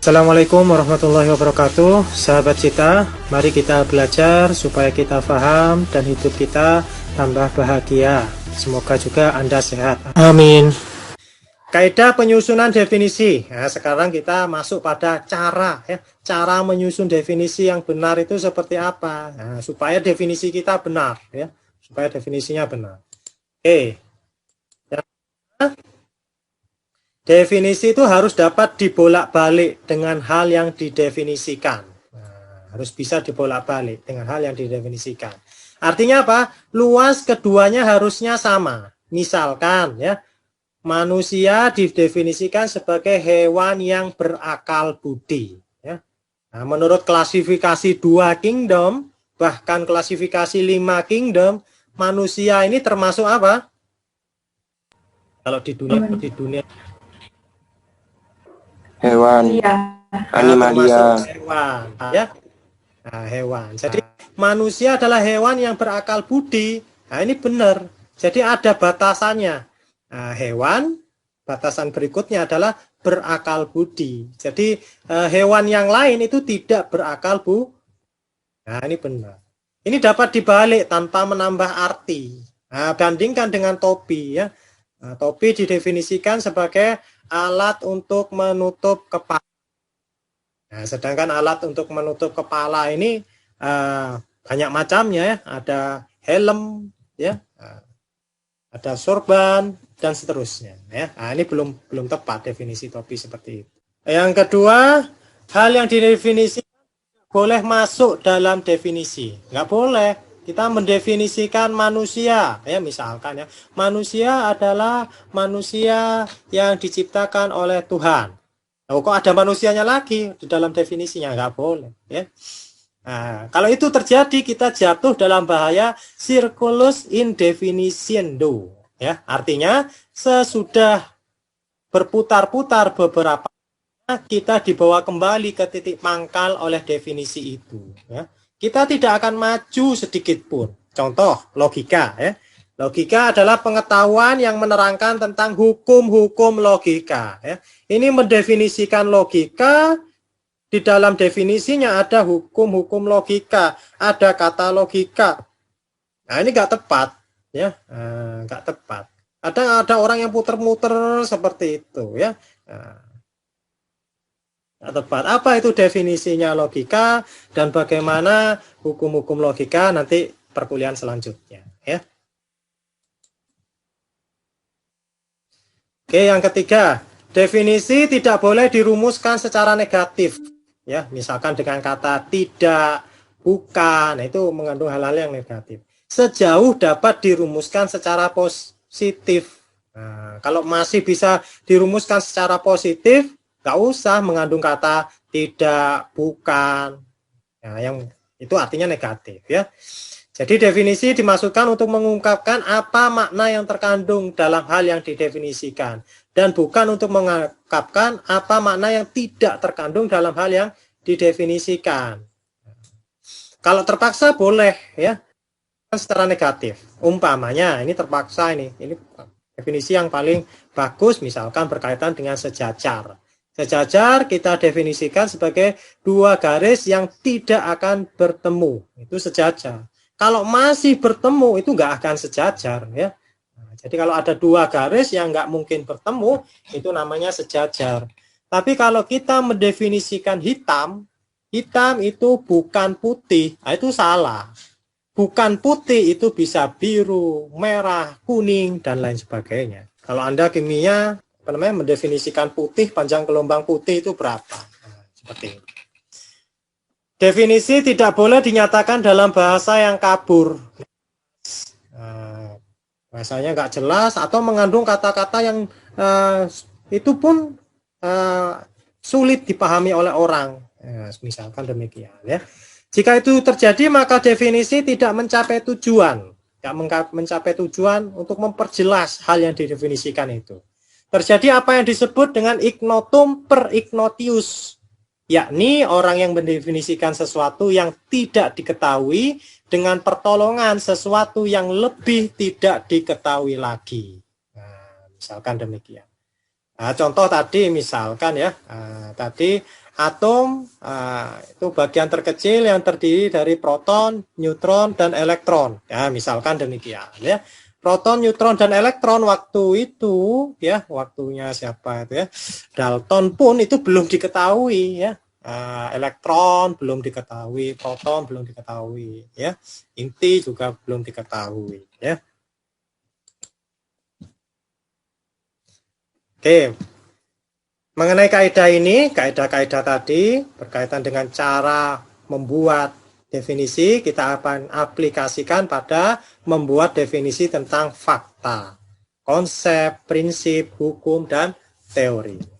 Assalamualaikum warahmatullahi wabarakatuh. Sahabat Cita, mari kita belajar supaya kita paham dan hidup kita tambah bahagia. Semoga juga Anda sehat. Amin. Kaidah penyusunan definisi. Nah, sekarang kita masuk pada cara cara menyusun definisi yang benar itu seperti apa. Nah, supaya definisi kita benar supaya definisinya benar. Oke. Definisi itu harus dapat dibolak-balik dengan hal yang didefinisikan. Nah, harus bisa dibolak-balik dengan hal yang didefinisikan. Artinya apa? Luas keduanya harusnya sama. Misalkan manusia didefinisikan sebagai hewan yang berakal budi. Nah, menurut klasifikasi 2 kingdom, bahkan klasifikasi 5 kingdom, manusia ini termasuk apa? Kalau di dunia hewan, animalia, hewan, Nah, hewan. Jadi manusia adalah hewan yang berakal budi. Nah, ini benar. Jadi ada batasannya. Nah, hewan, batasan berikutnya adalah berakal budi. Jadi hewan yang lain itu tidak berakal budi. Nah, ini benar. Ini dapat dibalik tanpa menambah arti. Nah, bandingkan dengan topi Nah, topi didefinisikan sebagai alat untuk menutup kepala. Nah, sedangkan alat untuk menutup kepala ini banyak macamnya Ada helm, ada sorban dan seterusnya. Nah, ini belum tepat definisi topi seperti itu. Yang kedua, hal yang didefinisikan boleh masuk dalam definisi. Nggak boleh. Kita mendefinisikan manusia, misalkan manusia adalah manusia yang diciptakan oleh Tuhan. Nah, kok ada manusianya lagi di dalam definisinya? Nggak boleh. Nah, kalau itu terjadi, kita jatuh dalam bahaya circulus in definitiendo. Artinya sesudah berputar-putar beberapa, kita dibawa kembali ke titik pangkal oleh definisi itu. Kita tidak akan maju sedikit pun. Contoh, logika. Logika adalah pengetahuan yang menerangkan tentang hukum-hukum logika. Ini mendefinisikan logika, di dalam definisinya ada hukum-hukum logika, ada kata logika. Nah, ini nggak tepat. Nggak tepat. Ada orang yang puter-muter seperti itu. Tepat. Apa itu definisinya logika dan bagaimana hukum-hukum logika nanti perkuliahan selanjutnya Oke, yang ketiga, definisi tidak boleh dirumuskan secara negatif. Misalkan dengan kata tidak, bukan, itu mengandung hal-hal yang negatif. Sejauh dapat dirumuskan secara positif. Nah, kalau masih bisa dirumuskan secara positif, nggak usah mengandung kata tidak, bukan, yang itu artinya negatif Jadi definisi dimasukkan untuk mengungkapkan apa makna yang terkandung dalam hal yang didefinisikan, dan bukan untuk mengungkapkan apa makna yang tidak terkandung dalam hal yang didefinisikan. Kalau terpaksa boleh secara negatif. Umpamanya ini terpaksa, ini definisi yang paling bagus misalkan berkaitan dengan sejajar. Sejajar kita definisikan sebagai 2 garis yang tidak akan bertemu. Itu sejajar. Kalau masih bertemu, itu nggak akan sejajar. Nah, jadi kalau ada 2 garis yang nggak mungkin bertemu, itu namanya sejajar. Tapi kalau kita mendefinisikan hitam, hitam itu bukan putih. Nah, itu salah. Bukan putih itu bisa biru, merah, kuning, dan lain sebagainya. Kalau Anda kimia mendefinisikan putih, panjang gelombang putih itu berapa? Nah, seperti ini. Definisi tidak boleh dinyatakan dalam bahasa yang kabur. Bahasanya nggak jelas atau mengandung kata-kata yang itu pun sulit dipahami oleh orang. Misalkan demikian Jika itu terjadi, maka definisi tidak mencapai tujuan. Tidak mencapai tujuan untuk memperjelas hal yang didefinisikan itu. Terjadi apa yang disebut dengan ignotum per ignotius, yakni orang yang mendefinisikan sesuatu yang tidak diketahui dengan pertolongan sesuatu yang lebih tidak diketahui lagi. Nah, misalkan demikian. Nah, contoh tadi misalkan ya, tadi atom itu bagian terkecil yang terdiri dari proton, neutron, dan elektron. Ya, misalkan demikian ya. Proton, neutron, dan elektron waktu itu ya, waktunya siapa itu ya, Dalton pun itu belum diketahui ya. Elektron belum diketahui, proton belum diketahui ya, inti juga belum diketahui ya. Oke, mengenai kaidah ini, kaidah-kaidah tadi berkaitan dengan cara membuat definisi, kita akan aplikasikan pada membuat definisi tentang fakta, konsep, prinsip, hukum, dan teori.